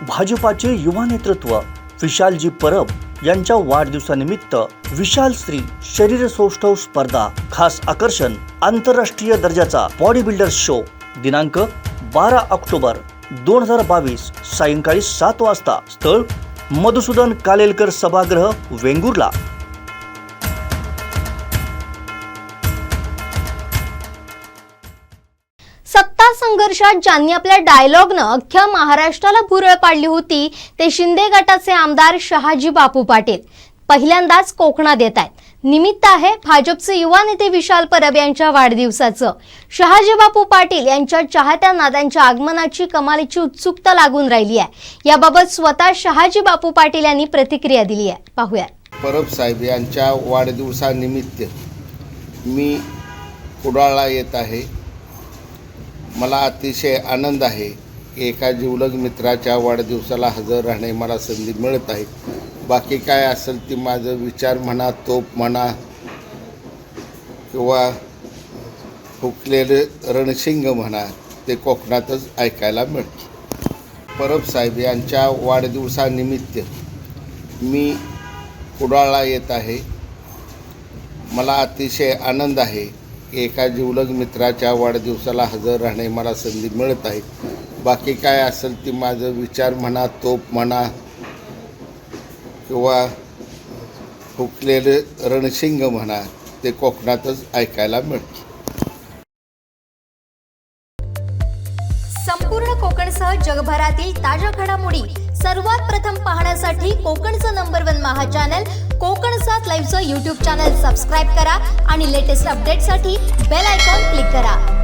भाजपाचे युवा नेतृत्व विशालजी परब यांच्या वाढदिवसानिमित्त विशाल स्त्री शरीर सौष्ठव स्पर्धा, खास आकर्षण आंतरराष्ट्रीय दर्जाचा बॉडी बिल्डर शो दिनांक 12 ऑक्टोबर 2022 सायंकाळी 7 वाजता. स्थळ मधुसूदन कालेलकर सभागृह, वेंगुर्ला. सत्ता संघर्षात ज्यांनी आपल्या डायलॉगनं अख्ख्या महाराष्ट्राला भुरळ पाडली होती ते शिंदे गटाचे आमदार शहाजी बापू पाटील पहिल्यांदाच कोकणात येत आहेत. निमित्त आहे भाजपचे युवा नेते विशाल परब यांच्या वाढदिवसाचं. शहाजी बापू पाटील यांच्या चाहत्या नात्यांच्या आगमनाची कमालीची उत्सुकता लागून राहिली आहे. याबाबत स्वतः शहाजी बापू पाटील यांनी प्रतिक्रिया दिली आहे. पाहूया. परब साहेब यांच्या वाढदिवसानिमित्त मी कुडाळला येत आहे. मला अतिशय आनंद आहे. एका जिवलग मित्राच्या वाढदिवसाला हजर राहणे मला संधी मिळत आहे. बाकी काय असेल ती माझं विचार म्हणा, तोप म्हणा किंवा हुकलेलं रणशिंग म्हणा, ते कोकणातच ऐकायला मिळते. परब साहेब यांच्या वाढदिवसानिमित्त मी कुडाळला येत आहे. मला अतिशय आनंद आहे. एका जिवलग मित्राच्या वाढदिवसाला हजर राहणे मला संधी मिळत आहे. बाकी काय असेल ती माझं विचार म्हणा, तोप म्हणा किंवा हुकलेलं रणशिंग म्हणा, ते कोकणातच ऐकायला मिळते. संपूर्ण कोकणसह जगभरातील ताज्या घडामोडी सर्वात प्रथम पाहण्यासाठी कोकणचं नंबर 1 महा चॅनल कोकण 7 लाईव्हचं YouTube चॅनल सबस्क्राईब करा आणि लेटेस्ट अपडेटसाठी बेल आयकॉन क्लिक करा.